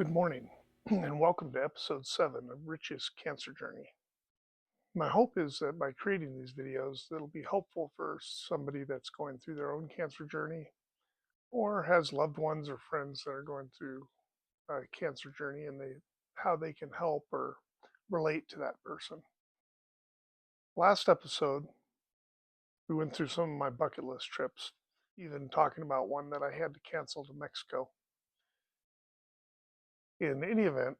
Good morning, and welcome to episode 7 of Rich's Cancer Journey. My hope is that by creating these videos, it'll be helpful for somebody that's going through their own cancer journey or has loved ones or friends that are going through a cancer journey and how they can help or relate to that person. Last episode, we went through some of my bucket list trips, even talking about one that I had to cancel to Mexico. In any event,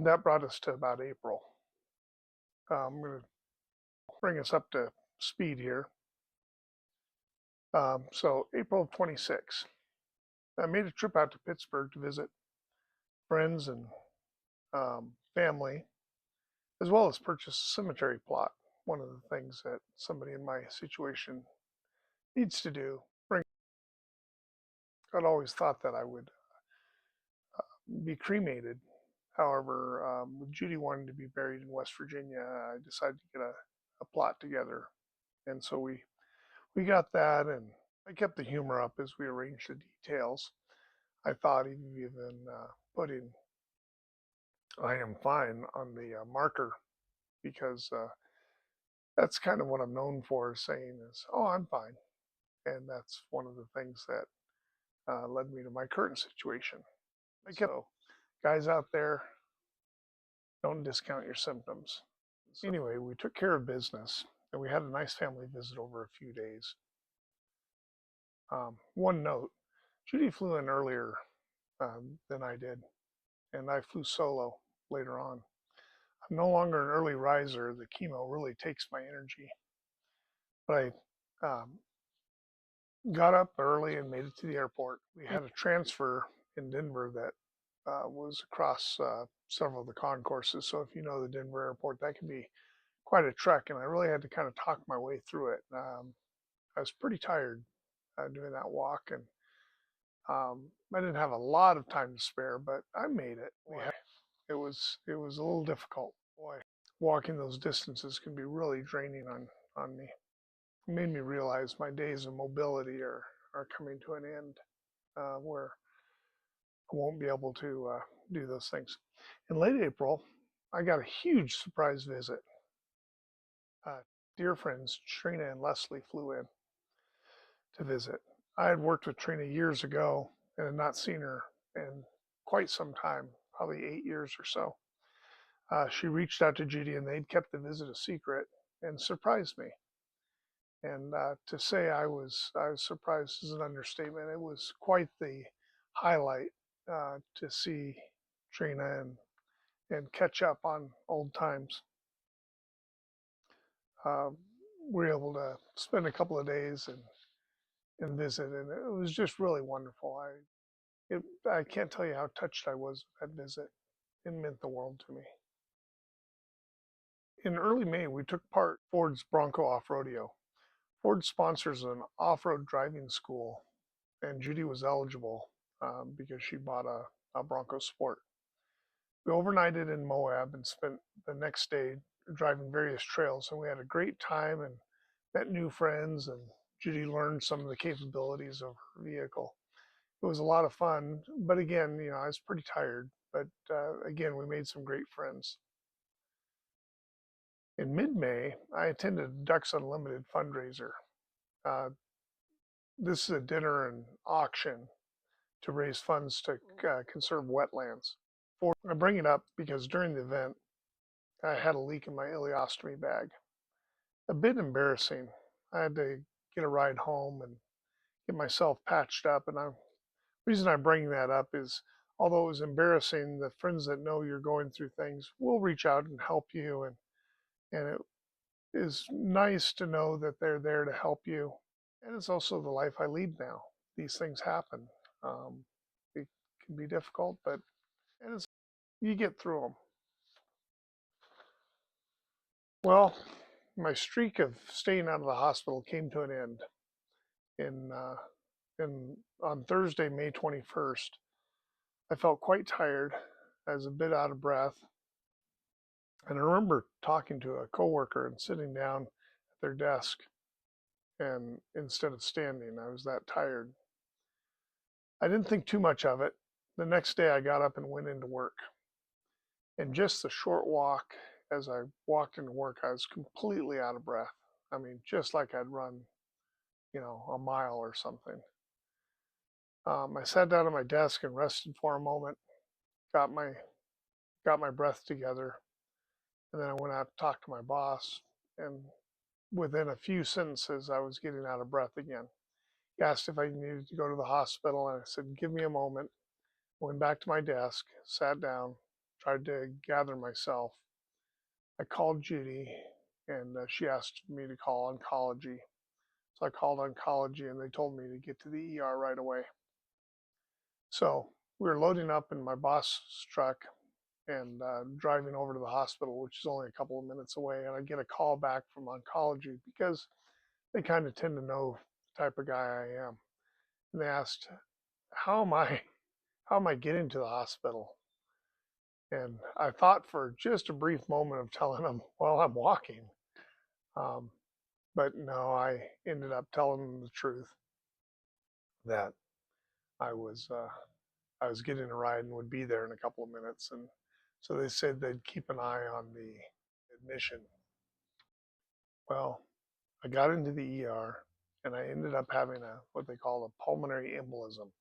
that brought us to about April. I'm going to bring us up to speed here. So April of 26, I made a trip out to Pittsburgh to visit friends and family, as well as purchase a cemetery plot. One of the things that somebody in my situation needs to do. I'd always thought that I would be cremated. However, with Judy wanting to be buried in West Virginia, I decided to get a plot together. And so we got that, and I kept the humor up as we arranged the details. I thought even putting "I am fine" on the marker, because that's kind of what I'm known for, saying is, "Oh, I'm fine," and that's one of the things that led me to my current situation. So, guys out there, don't discount your symptoms. Anyway, we took care of business, and we had a nice family visit over a few days. One note, Judy flew in earlier than I did, and I flew solo later on. I'm no longer an early riser. The chemo really takes my energy. But I got up early and made it to the airport. We had a transfer in Denver that was across several of the concourses. So if you know the Denver airport, that can be quite a trek, and I really had to kind of talk my way through it. I was pretty tired doing that walk, and I didn't have a lot of time to spare, but I made it. It was a little difficult. Boy, walking those distances can be really draining on me. It made me realize my days of mobility are coming to an end, where I won't be able to do those things. In late April, I got a huge surprise visit. Dear friends Trina and Leslie flew in to visit. I had worked with Trina years ago and had not seen her in quite some time, probably 8 years or so. She reached out to Judy, and they'd kept the visit a secret and surprised me. And to say I was surprised is an understatement. It was quite the highlight to see Trina and catch up on old times. We were able to spend a couple of days and visit, and it was just really wonderful. I can't tell you how touched I was with that visit. It meant the world to me. In early May, we took part in Ford's Bronco Off-Rodeo. Ford sponsors an off-road driving school, and Judy was eligible because she bought a Bronco Sport. We overnighted in Moab and spent the next day driving various trails, and we had a great time and met new friends, and Judy learned some of the capabilities of her vehicle. It was a lot of fun, but again, I was pretty tired, but again, we made some great friends. In mid-May, I attended Ducks Unlimited fundraiser. This is a dinner and auction to raise funds to conserve wetlands. I bring it up because during the event, I had a leak in my ileostomy bag. A bit embarrassing. I had to get a ride home and get myself patched up. And the reason I bring that up is, although it was embarrassing, the friends that know you're going through things will reach out and help you. And it is nice to know that they're there to help you. And it's also the life I lead now. These things happen. It can be difficult, but you get through them. Well, my streak of staying out of the hospital came to an end. On Thursday, May 21st, I felt quite tired. I was a bit out of breath. And I remember talking to a coworker and sitting down at their desk, and instead of standing, I was that tired. I didn't think too much of it, The next day I got up and went into work. And just the short walk, as I walked into work, I was completely out of breath. I mean, just like I'd run, a mile or something. I sat down at my desk and rested for a moment, got my got my breath together, and then I went out to talk to my boss. And within a few sentences, I was getting out of breath again. He asked if I needed to go to the hospital, and I said, "Give me a moment." Went back to my desk, sat down, tried to gather myself. I called Judy, and she asked me to call oncology. So I called oncology, and they told me to get to the ER right away. So we were loading up in my boss's truck and driving over to the hospital, which is only a couple of minutes away. And I get a call back from oncology because they kind of tend to know the type of guy I am. And they asked, "How am I? How am I getting to the hospital?" And I thought for just a brief moment of telling them, "Well, I'm walking." Um, but no, I ended up telling them the truth that I was uh, I was getting a ride and would be there in a couple of minutes. And so they said they'd keep an eye on the admission. Well, I got into the ER and I ended up having what they call a pulmonary embolism.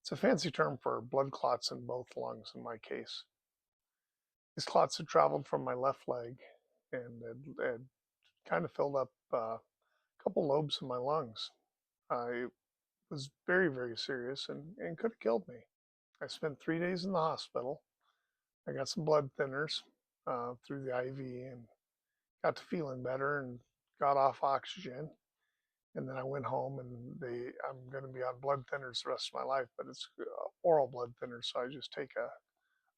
It's a fancy term for blood clots in both lungs in my case. These clots had traveled from my left leg and had kind of filled up a couple lobes in my lungs. It was very, very serious and could have killed me. I spent 3 days in the hospital. I got some blood thinners through the IV and got to feeling better and got off oxygen. And then I went home and I'm going to be on blood thinners the rest of my life, but it's oral blood thinners, so I just take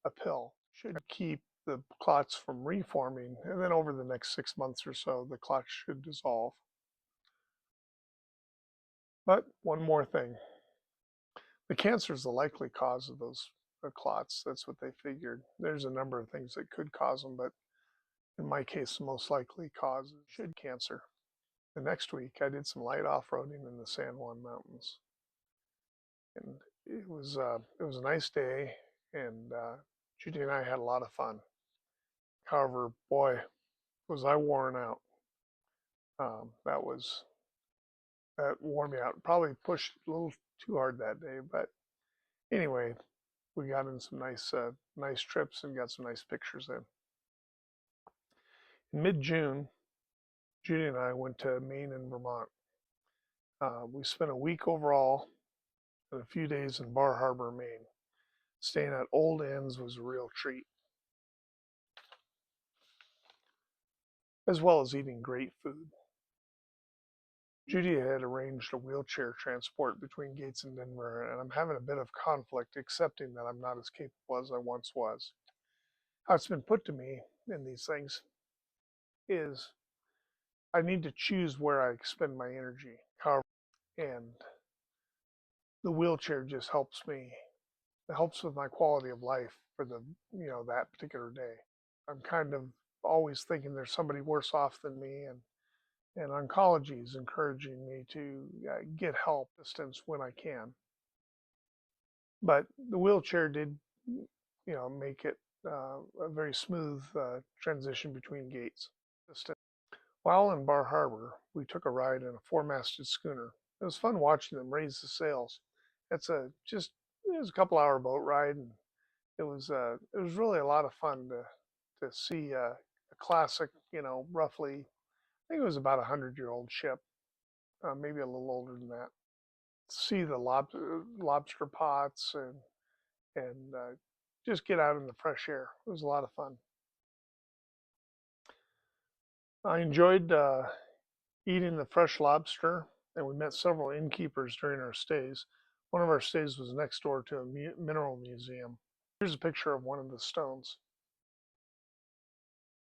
a pill. Should keep the clots from reforming, and then over the next 6 months or so, the clots should dissolve. But one more thing. The cancer is the likely cause of those clots. That's what they figured. There's a number of things that could cause them, but in my case, the most likely cause should cancer. The next week, I did some light off-roading in the San Juan Mountains, and it was a nice day, and Judy and I had a lot of fun. However, boy, was I worn out. That wore me out. Probably pushed a little too hard that day, but anyway, we got in some nice trips and got some nice pictures in. In mid-June, Judy and I went to Maine and Vermont. We spent a week overall and a few days in Bar Harbor, Maine. Staying at Old Inns was a real treat, as well as eating great food. Judy had arranged a wheelchair transport between Gates and Denver, and I'm having a bit of conflict accepting that I'm not as capable as I once was. How it's been put to me in these things is I need to choose where I expend my energy. However, and the wheelchair just helps me. It helps with my quality of life for that particular day. I'm kind of always thinking there's somebody worse off than me, and oncology is encouraging me to get help distance when I can. But the wheelchair did, make it a very smooth transition between gates. While in Bar Harbor, we took a ride in a four-masted schooner. It was fun watching them raise the sails. It was a couple-hour boat ride, and it was really a lot of fun to see a classic, roughly, I think it was about 100-year-old ship, maybe a little older than that. See the lobster pots and just get out in the fresh air. It was a lot of fun. I enjoyed eating the fresh lobster, and we met several innkeepers during our stays. One of our stays was next door to a mineral museum. Here's a picture of one of the stones.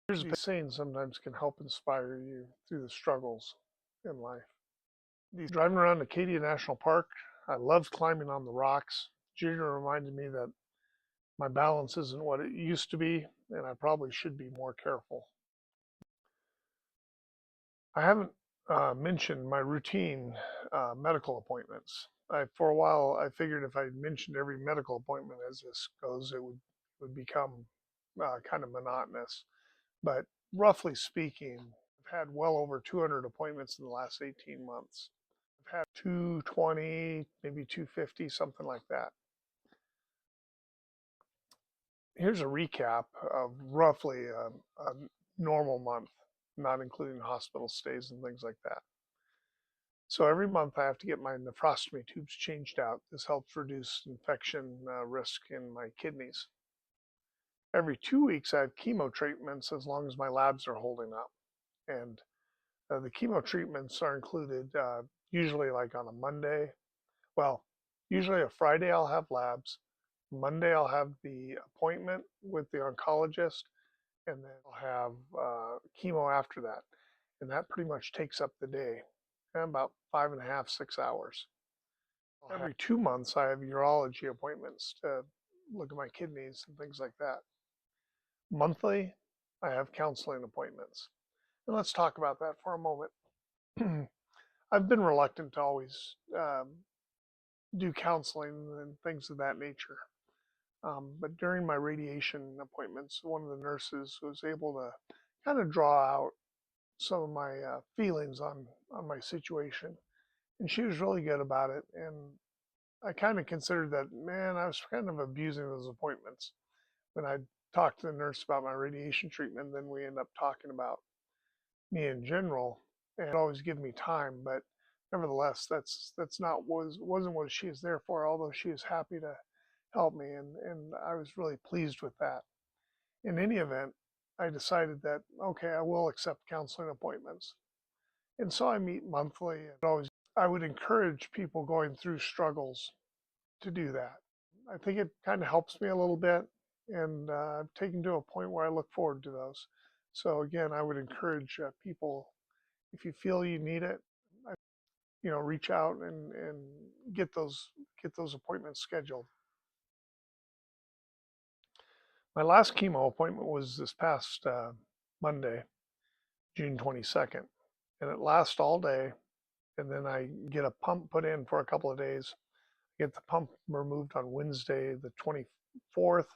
Here's a saying sometimes can help inspire you through the struggles in life. Driving around Acadia National Park, I loved climbing on the rocks. Judy reminded me that my balance isn't what it used to be, and I probably should be more careful. I haven't mention my routine medical appointments. For a while, I figured if I mentioned every medical appointment as this goes, it would become kind of monotonous. But roughly speaking, I've had well over 200 appointments in the last 18 months. I've had 220, maybe 250, something like that. Here's a recap of roughly a normal month, not including hospital stays and things like that. So every month I have to get my nephrostomy tubes changed out. This helps reduce infection risk in my kidneys. Every 2 weeks I have chemo treatments as long as my labs are holding up. And the chemo treatments are included usually like on a Monday. Well, usually a Friday I'll have labs. Monday I'll have the appointment with the oncologist, and then I'll have chemo after that. And that pretty much takes up the day, and about 5.5, 6 hours. Every 2 months I have urology appointments to look at my kidneys and things like that. Monthly, I have counseling appointments. And let's talk about that for a moment. I've been reluctant to always do counseling and things of that nature. But during my radiation appointments, one of the nurses was able to kind of draw out some of my feelings on my situation. And she was really good about it. And I kind of considered that, man, I was kind of abusing those appointments. When I talked to the nurse about my radiation treatment, then we end up talking about me in general, and it always give me time. But nevertheless, that's not wasn't what she is there for. Although she is happy to help me, and I was really pleased with that. In any event, I decided that okay, I will accept counseling appointments, and so I meet monthly. And I would encourage people going through struggles to do that. I think it kind of helps me a little bit, and I've taken to a point where I look forward to those. So again, I would encourage people, if you feel you need it, reach out and get those appointments scheduled. My last chemo appointment was this past Monday, June 22nd, and it lasts all day. And then I get a pump put in for a couple of days. Get the pump removed on Wednesday, the 24th,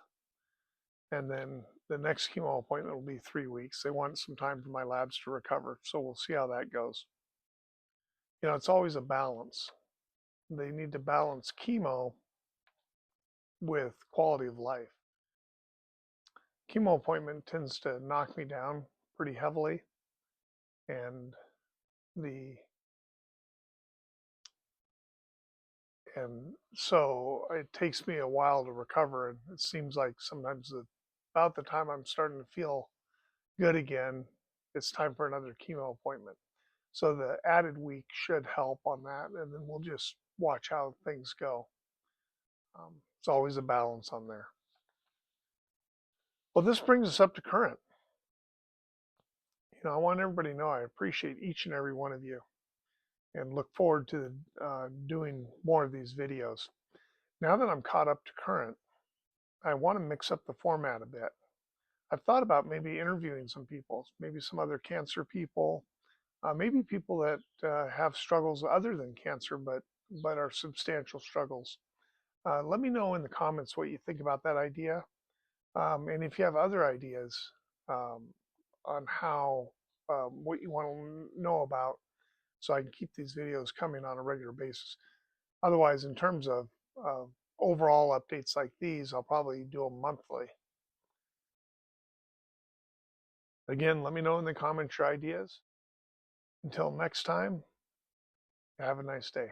and then the next chemo appointment will be 3 weeks. They want some time for my labs to recover, so we'll see how that goes. It's always a balance. They need to balance chemo with quality of life. Chemo appointment tends to knock me down pretty heavily, and so it takes me a while to recover, and it seems like sometimes about the time I'm starting to feel good again, it's time for another chemo appointment. So the added week should help on that, and then we'll just watch how things go. It's always a balance on there. Well, this brings us up to current. I want everybody to know I appreciate each and every one of you and look forward to doing more of these videos. Now that I'm caught up to current, I want to mix up the format a bit. I've thought about maybe interviewing some people, maybe some other cancer people, maybe people that have struggles other than cancer, but are substantial struggles. Let me know in the comments what you think about that idea. And if you have other ideas on how, what you want to know about, so I can keep these videos coming on a regular basis. Otherwise, in terms of overall updates like these, I'll probably do them monthly. Again, let me know in the comments your ideas. Until next time, have a nice day.